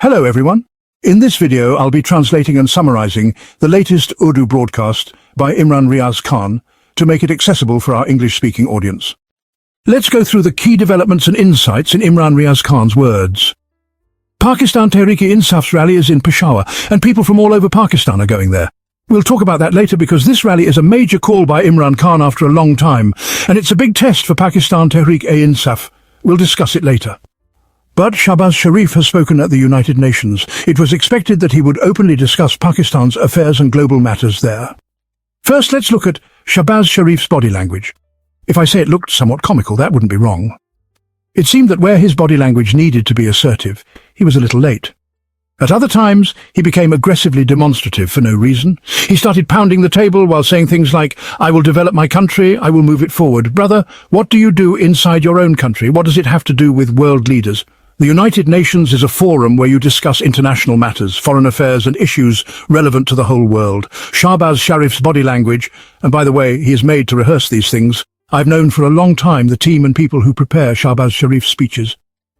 Hello everyone. In this video I'll be translating and summarizing the latest Urdu broadcast by Imran Riaz Khan to make it accessible for our English-speaking audience. Let's go through the key developments and insights in Imran Riaz Khan's words. Pakistan Tehreek-e-Insaf's rally is in Peshawar, and people from all over Pakistan are going there. We'll talk about that later because this rally is a major call by Imran Khan after a long time, and it's a big test for Pakistan Tehreek-e-Insaf. We'll discuss it later. But Shehbaz Sharif has spoken at the United Nations. It was expected that he would openly discuss Pakistan's affairs and global matters there. First, let's look at Shehbaz Sharif's body language. If I say it looked somewhat comical, that wouldn't be wrong. It seemed that where his body language needed to be assertive, he was a little late. At other times, he became aggressively demonstrative for no reason. He started pounding the table while saying things like, "I will develop my country, I will move it forward." Brother, what do you do inside your own country? What does it have to do with world leaders? The United Nations is a forum where you discuss international matters, foreign affairs and issues relevant to the whole world. Shehbaz Sharif's body language, and by the way, he is made to rehearse these things. I've known for a long time the team and people who prepare Shehbaz Sharif's speeches.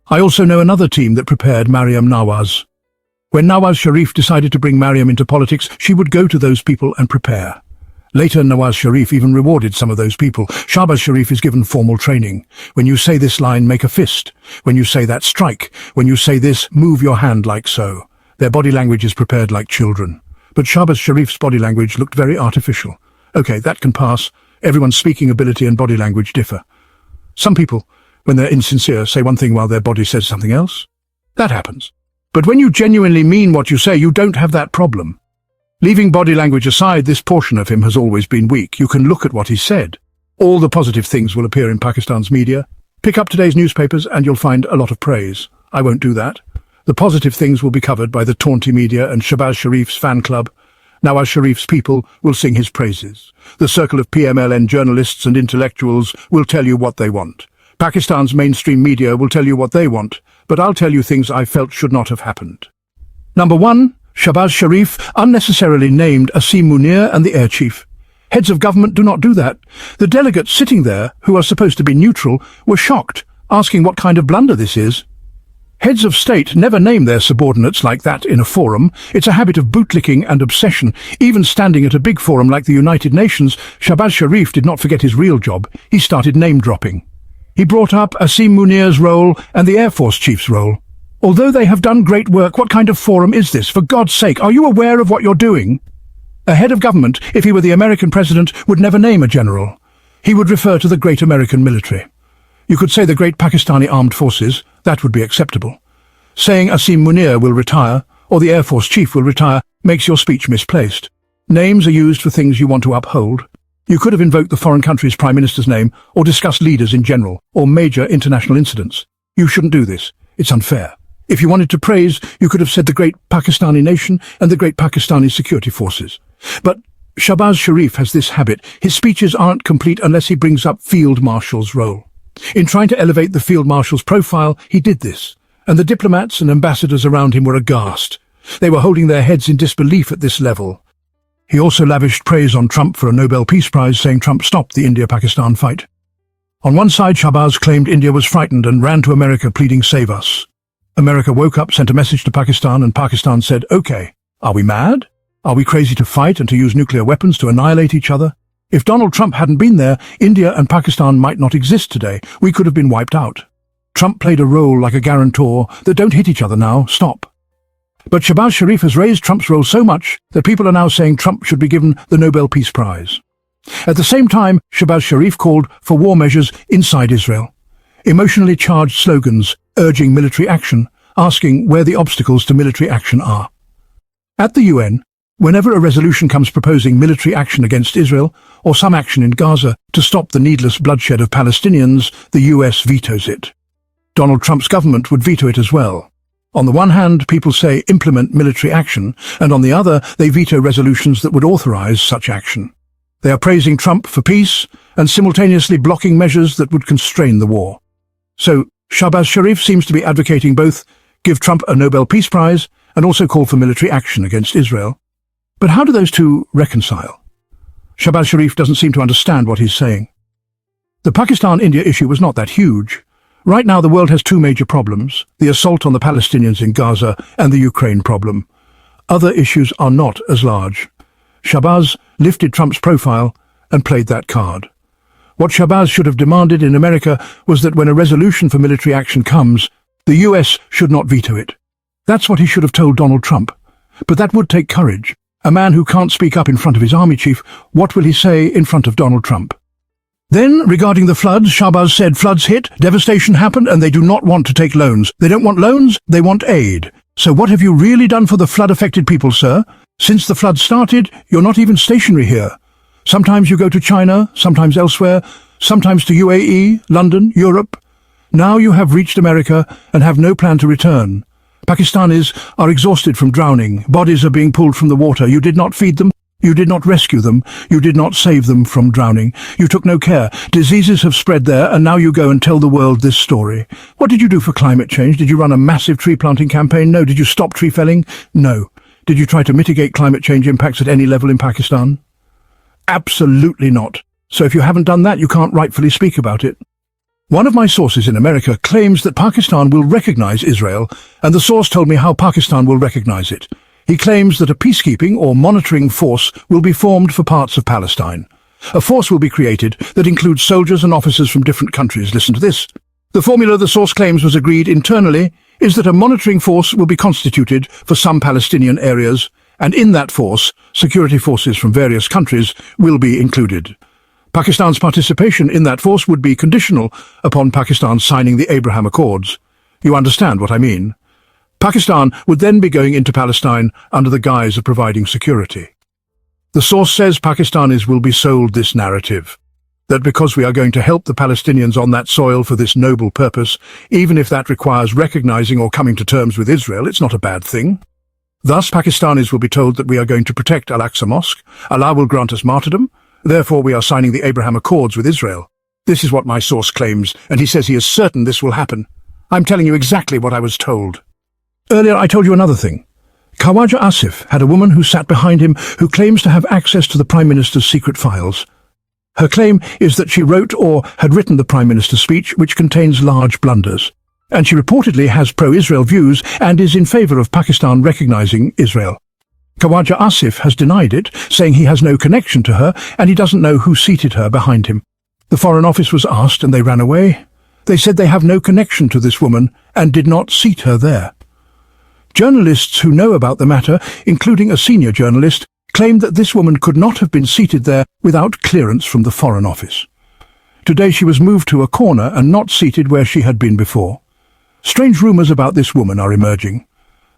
I also know another team that prepared Maryam Nawaz. When Nawaz Sharif decided to bring Maryam into politics, she would go to those people and prepare. Later, Nawaz Sharif even rewarded some of those people. Shehbaz Sharif is given formal training. When you say this line, make a fist. When you say that, strike. When you say this, move your hand like so. Their body language is prepared like children. But Shehbaz Sharif's body language looked very artificial. Okay, that can pass. Everyone's speaking ability and body language differ. Some people, when they're insincere, say one thing while their body says something else. That happens. But when you genuinely mean what you say, you don't have that problem. Leaving body language aside, this portion of him has always been weak. You can look at what he said. All the positive things will appear in Pakistan's media. Pick up today's newspapers and you'll find a lot of praise. I won't do that. The positive things will be covered by the taunty media and Shehbaz Sharif's fan club. Nawaz Sharif's people will sing his praises. The circle of PMLN journalists and intellectuals will tell you what they want. Pakistan's mainstream media will tell you what they want, but I'll tell you things I felt should not have happened. Number 1. Shehbaz Sharif unnecessarily named Asim Munir and the air chief. Heads of government do not do that. The delegates sitting there, who are supposed to be neutral, were shocked, asking what kind of blunder this is. Heads of state never name their subordinates like that in a forum. It's a habit of bootlicking and obsession. Even standing at a big forum like the United Nations, Shehbaz Sharif did not forget his real job. He started name-dropping. He brought up Asim Munir's role and the Air Force Chief's role. Although they have done great work, what kind of forum is this? For God's sake, are you aware of what you're doing? A head of government, if he were the American president, would never name a general. He would refer to the great American military. You could say the great Pakistani armed forces. That would be acceptable. Saying Asim Munir will retire, or the Air Force Chief will retire, makes your speech misplaced. Names are used for things you want to uphold. You could have invoked the foreign country's prime minister's name, or discussed leaders in general, or major international incidents. You shouldn't do this. It's unfair. If you wanted to praise, you could have said the great Pakistani nation and the great Pakistani security forces. But Shehbaz Sharif has this habit. His speeches aren't complete unless he brings up Field Marshal's role. In trying to elevate the Field Marshal's profile, he did this, and the diplomats and ambassadors around him were aghast. They were holding their heads in disbelief at this level. He also lavished praise on Trump for a Nobel Peace Prize, saying Trump stopped the India-Pakistan fight. On one side, Shahbaz claimed India was frightened and ran to America pleading, "Save us." America woke up, sent a message to Pakistan, and Pakistan said, "Okay, are we mad? Are we crazy to fight and to use nuclear weapons to annihilate each other? If Donald Trump hadn't been there, India and Pakistan might not exist today. We could have been wiped out. Trump played a role like a guarantor that don't hit each other now, stop." But Shehbaz Sharif has raised Trump's role so much that people are now saying Trump should be given the Nobel Peace Prize. At the same time, Shehbaz Sharif called for war measures inside Israel. Emotionally charged slogans urging military action, asking where the obstacles to military action are. At the UN, whenever a resolution comes proposing military action against Israel or some action in Gaza to stop the needless bloodshed of Palestinians, the US vetoes it. Donald Trump's government would veto it as well. On the one hand, people say implement military action, and on the other, they veto resolutions that would authorize such action. They are praising Trump for peace and simultaneously blocking measures that would constrain the war. So, Shehbaz Sharif seems to be advocating both give Trump a Nobel Peace Prize and also call for military action against Israel. But how do those two reconcile? Shehbaz Sharif doesn't seem to understand what he's saying. The Pakistan-India issue was not that huge. Right now the world has two major problems, the assault on the Palestinians in Gaza and the Ukraine problem. Other issues are not as large. Shahbaz lifted Trump's profile and played that card. What Shahbaz should have demanded in America was that when a resolution for military action comes, the US should not veto it. That's what he should have told Donald Trump. But that would take courage. A man who can't speak up in front of his army chief, what will he say in front of Donald Trump? Then, regarding the floods, Shahbaz said floods hit, devastation happened, and they do not want to take loans. They don't want loans, they want aid. So what have you really done for the flood-affected people, sir? Since the flood started, you're not even stationary here. Sometimes you go to China, sometimes elsewhere, sometimes to UAE, London, Europe. Now you have reached America and have no plan to return. Pakistanis are exhausted from drowning. Bodies are being pulled from the water. You did not feed them. You did not rescue them. You did not save them from drowning. You took no care. Diseases have spread there, and now you go and tell the world this story. What did you do for climate change? Did you run a massive tree planting campaign? No. Did you stop tree felling? No. Did you try to mitigate climate change impacts at any level in Pakistan? Absolutely not. So if you haven't done that, you can't rightfully speak about it. One of my sources in America claims that Pakistan will recognize Israel, and the source told me how Pakistan will recognize it. He claims that a peacekeeping or monitoring force will be formed for parts of Palestine. A force will be created that includes soldiers and officers from different countries. Listen to this. The formula the source claims was agreed internally is that a monitoring force will be constituted for some Palestinian areas, and in that force, security forces from various countries will be included. Pakistan's participation in that force would be conditional upon Pakistan signing the Abraham Accords. You understand what I mean? Pakistan would then be going into Palestine under the guise of providing security. The source says Pakistanis will be sold this narrative, that because we are going to help the Palestinians on that soil for this noble purpose, even if that requires recognizing or coming to terms with Israel, it's not a bad thing. Thus, Pakistanis will be told that we are going to protect Al-Aqsa Mosque, Allah will grant us martyrdom, therefore we are signing the Abraham Accords with Israel. This is what my source claims, and he says he is certain this will happen. I'm telling you exactly what I was told. Earlier I told you another thing. Khawaja Asif had a woman who sat behind him who claims to have access to the Prime Minister's secret files. Her claim is that she wrote or had written the Prime Minister's speech, which contains large blunders. And she reportedly has pro-Israel views and is in favor of Pakistan recognizing Israel. Khawaja Asif has denied it, saying he has no connection to her and he doesn't know who seated her behind him. The Foreign Office was asked and they ran away. They said they have no connection to this woman and did not seat her there. Journalists who know about the matter, including a senior journalist, claim that this woman could not have been seated there without clearance from the Foreign Office. Today she was moved to a corner and not seated where she had been before. Strange rumours about this woman are emerging.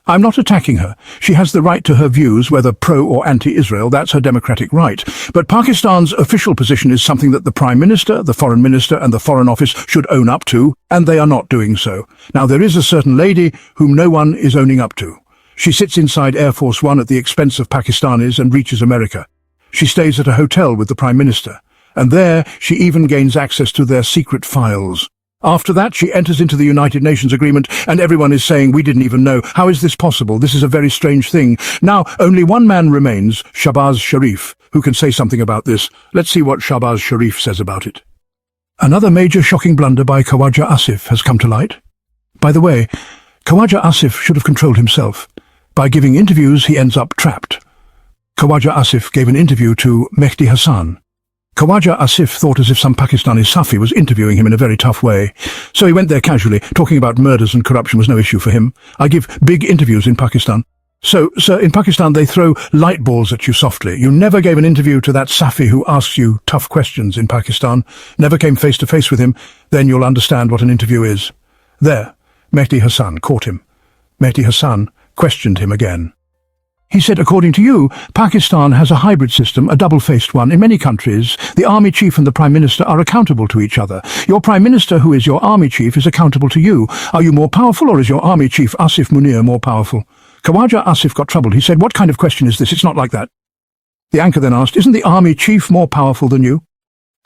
I'm not attacking her. She has the right to her views, whether pro or anti-Israel, that's her democratic right. But Pakistan's official position is something that the Prime Minister, the Foreign Minister and the Foreign Office should own up to, and they are not doing so. Now there is a certain lady whom no one is owning up to. She sits inside Air Force One at the expense of Pakistanis and reaches America. She stays at a hotel with the Prime Minister, and there she even gains access to their secret files. After that, she enters into the United Nations agreement, and everyone is saying, we didn't even know. How is this possible? This is a very strange thing. Now, only one man remains, Shehbaz Sharif, who can say something about this. Let's see what Shehbaz Sharif says about it. Another major shocking blunder by Khawaja Asif has come to light. By the way, Khawaja Asif should have controlled himself. By giving interviews, he ends up trapped. Khawaja Asif gave an interview to Mehdi Hassan. Khawaja Asif thought as if some Pakistani Safi was interviewing him in a very tough way. So he went there casually. Talking about murders and corruption was no issue for him. I give big interviews in Pakistan. So, sir, in Pakistan they throw light balls at you softly. You never gave an interview to that Safi who asks you tough questions in Pakistan. Never came face to face with him. Then you'll understand what an interview is. There, Mehdi Hassan caught him. Mehdi Hassan questioned him again. He said, according to you, Pakistan has a hybrid system, a double-faced one. In many countries, the army chief and the prime minister are accountable to each other. Your prime minister, who is your army chief, is accountable to you. Are you more powerful, or is your army chief, Asif Munir, more powerful? Khawaja Asif got troubled. He said, what kind of question is this? It's not like that. The anchor then asked, isn't the army chief more powerful than you?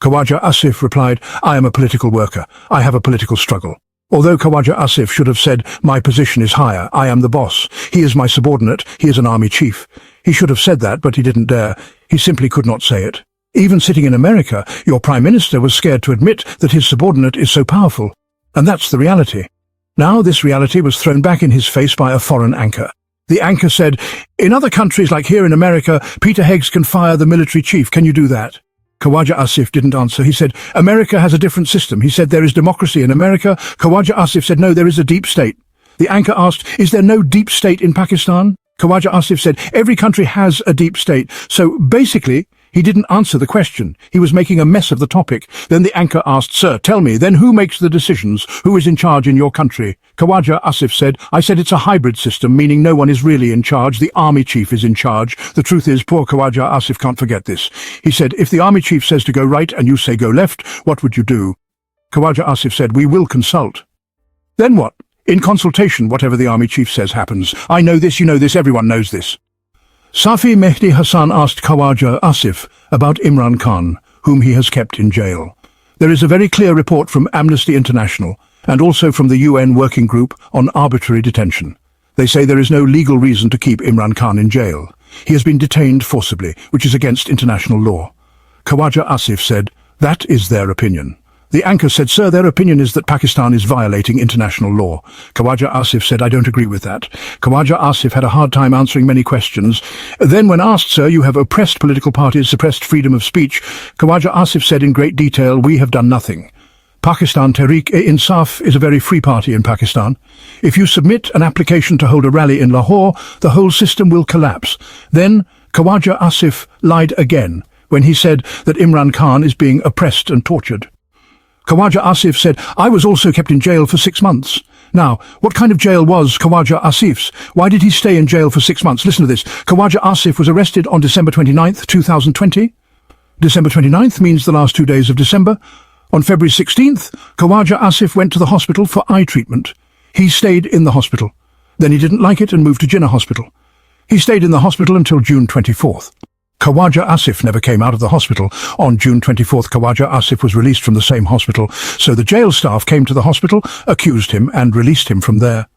Khawaja Asif replied, I am a political worker. I have a political struggle. Although Khawaja Asif should have said, my position is higher, I am the boss. He is my subordinate, he is an army chief. He should have said that, but he didn't dare. He simply could not say it. Even sitting in America, your prime minister was scared to admit that his subordinate is so powerful. And that's the reality. Now this reality was thrown back in his face by a foreign anchor. The anchor said, "In other countries like here in America, Peter Higgs can fire the military chief. Can you do that?" Khawaja Asif didn't answer. He said, "America has a different system." He said, "There is democracy in America." Khawaja Asif said, "No, there is a deep state." The anchor asked, "Is there no deep state in Pakistan?" Khawaja Asif said, "Every country has a deep state." So basically, he didn't answer the question. He was making a mess of the topic. Then the anchor asked, "Sir, tell me, then who makes the decisions? Who is in charge in your country?" Khawaja Asif said, "I said it's a hybrid system, meaning no one is really in charge. The army chief is in charge. The truth is, poor Khawaja Asif can't forget this." He said, "If the army chief says to go right and you say go left, what would you do?" Khawaja Asif said, "We will consult." "Then what?" "In consultation, whatever the army chief says happens. I know this, you know this, everyone knows this." Safi Mehdi Hassan asked Khawaja Asif about Imran Khan, whom he has kept in jail. There is a very clear report from Amnesty International and also from the UN Working Group on arbitrary detention. They say there is no legal reason to keep Imran Khan in jail. He has been detained forcibly, which is against international law. Khawaja Asif said, "That is their opinion." The anchor said, "Sir, their opinion is that Pakistan is violating international law." Khawaja Asif said, "I don't agree with that." Khawaja Asif had a hard time answering many questions. Then when asked, "Sir, you have oppressed political parties, suppressed freedom of speech," Khawaja Asif said in great detail, "We have done nothing. Pakistan Tehreek-e-Insaf is a very free party in Pakistan. If you submit an application to hold a rally in Lahore, the whole system will collapse." Then Khawaja Asif lied again when he said that Imran Khan is being oppressed and tortured. Khawaja Asif said, "I was also kept in jail for 6 months." Now, what kind of jail was Khawaja Asif's? Why did he stay in jail for 6 months? Listen to this. Khawaja Asif was arrested on December 29th, 2020. December 29th means the last 2 days of December. On February 16th, Khawaja Asif went to the hospital for eye treatment. He stayed in the hospital. Then he didn't like it and moved to Jinnah Hospital. He stayed in the hospital until June 24th. Khawaja Asif never came out of the hospital. On June 24th, Khawaja Asif was released from the same hospital, so the jail staff came to the hospital, accused him and released him from there.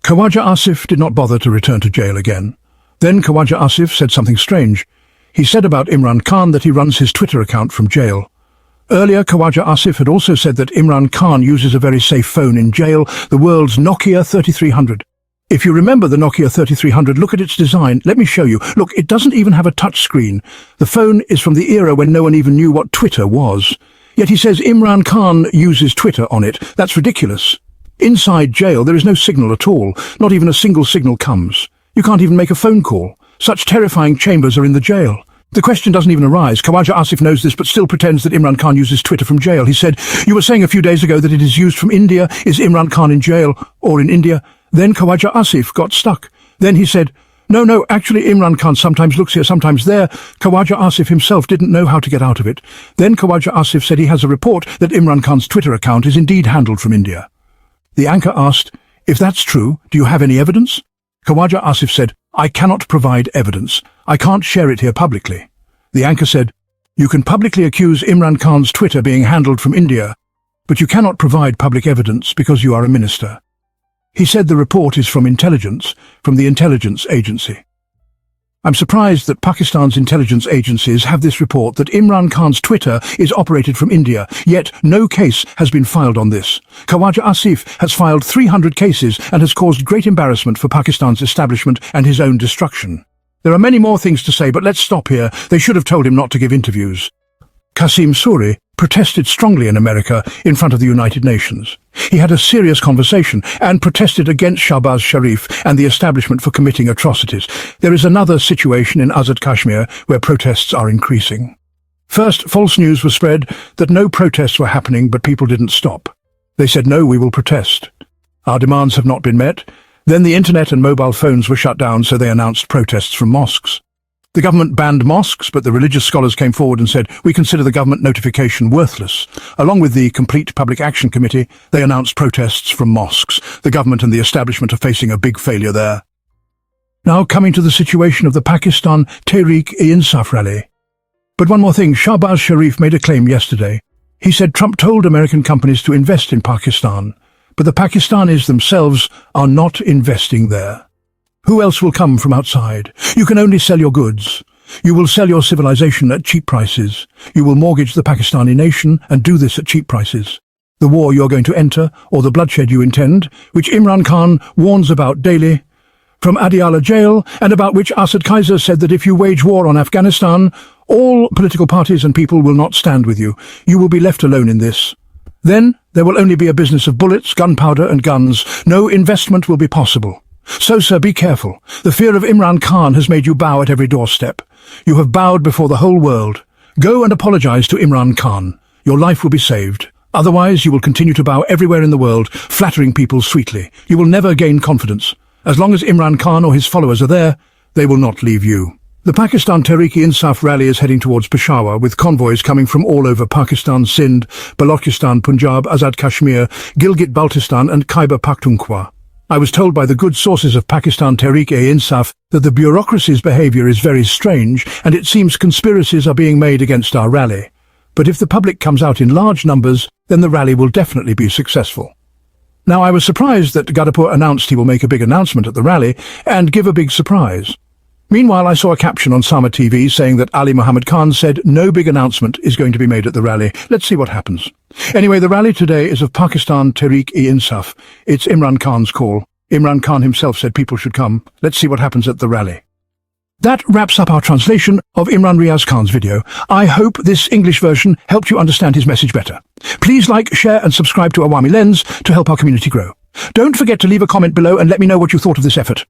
Khawaja Asif did not bother to return to jail again. Then Khawaja Asif said something strange. He said about Imran Khan that he runs his Twitter account from jail. Earlier, Khawaja Asif had also said that Imran Khan uses a very safe phone in jail, the world's Nokia 3300. If you remember the Nokia 3300, look at its design. Let me show you. Look, it doesn't even have a touch screen. The phone is from the era when no one even knew what Twitter was. Yet he says Imran Khan uses Twitter on it. That's ridiculous. Inside jail, there is no signal at all. Not even a single signal comes. You can't even make a phone call. Such terrifying chambers are in the jail. The question doesn't even arise. Khawaja Asif knows this but still pretends that Imran Khan uses Twitter from jail. He said, "You were saying a few days ago that it is used from India. Is Imran Khan in jail or in India?" Then Khawaja Asif got stuck. Then he said, No, actually Imran Khan sometimes looks here, sometimes there." Khawaja Asif himself didn't know how to get out of it. Then Khawaja Asif said he has a report that Imran Khan's Twitter account is indeed handled from India. The anchor asked, "If that's true, do you have any evidence?" Khawaja Asif said, "I cannot provide evidence. I can't share it here publicly." The anchor said, "You can publicly accuse Imran Khan's Twitter being handled from India, but you cannot provide public evidence because you are a minister." He said the report is from intelligence, from the intelligence agency. I'm surprised that Pakistan's intelligence agencies have this report that Imran Khan's Twitter is operated from India, yet no case has been filed on this. Khawaja Asif has filed 300 cases and has caused great embarrassment for Pakistan's establishment and his own destruction. There are many more things to say, but let's stop here. They should have told him not to give interviews. Qasim Suri protested strongly in America in front of the United Nations. He had a serious conversation and protested against Shehbaz Sharif and the establishment for committing atrocities. There is another situation in Azad Kashmir where protests are increasing. First, false news was spread that no protests were happening, but people didn't stop. They said, "No, we will protest. Our demands have not been met." Then the internet and mobile phones were shut down, so they announced protests from mosques. The government banned mosques, but the religious scholars came forward and said, "We consider the government notification worthless." Along with the Complete Public Action Committee, they announced protests from mosques. The government and the establishment are facing a big failure there. Now coming to the situation of the Pakistan Tehreek-e-Insaf rally. But one more thing, Shahbaz Sharif made a claim yesterday. He said Trump told American companies to invest in Pakistan, but the Pakistanis themselves are not investing there. Who else will come from outside? You can only sell your goods. You will sell your civilization at cheap prices. You will mortgage the Pakistani nation and do this at cheap prices. the war you're going to enter or the bloodshed you intend, which Imran Khan warns about daily, from Adiala jail, and about which Asad Kaiser said that if you wage war on Afghanistan, all political parties and people will not stand with you. You will be left alone in this. Then there will only be a business of bullets, gunpowder and guns. No investment will be possible. So, sir, be careful. The fear of Imran Khan has made you bow at every doorstep. You have bowed before the whole world. Go and apologize to Imran Khan. Your life will be saved. Otherwise, you will continue to bow everywhere in the world, flattering people sweetly. You will never gain confidence. As long as Imran Khan or his followers are there, they will not leave you. The Pakistan Tehreek-e-Insaf rally is heading towards Peshawar, with convoys coming from all over Pakistan, Sindh, Balochistan, Punjab, Azad Kashmir, Gilgit-Baltistan and Khyber Pakhtunkhwa. I was told by the good sources of Pakistan Tehreek-e-Insaf that the bureaucracy's behaviour is very strange, and it seems conspiracies are being made against our rally. But if the public comes out in large numbers, then the rally will definitely be successful. Now, I was surprised that Ghadapur announced he will make a big announcement at the rally and give a big surprise. Meanwhile, I saw a caption on Sama TV saying that Ali Muhammad Khan said no big announcement is going to be made at the rally. Let's see what happens. Anyway, the rally today is of Pakistan Tehreek-e-Insaf. It's Imran Khan's call. Imran Khan himself said people should come. Let's see what happens at the rally. That wraps up our translation of Imran Riaz Khan's video. I hope this English version helped you understand his message better. Please like, share and subscribe to Awami Lens to help our community grow. Don't forget to leave a comment below and let me know what you thought of this effort.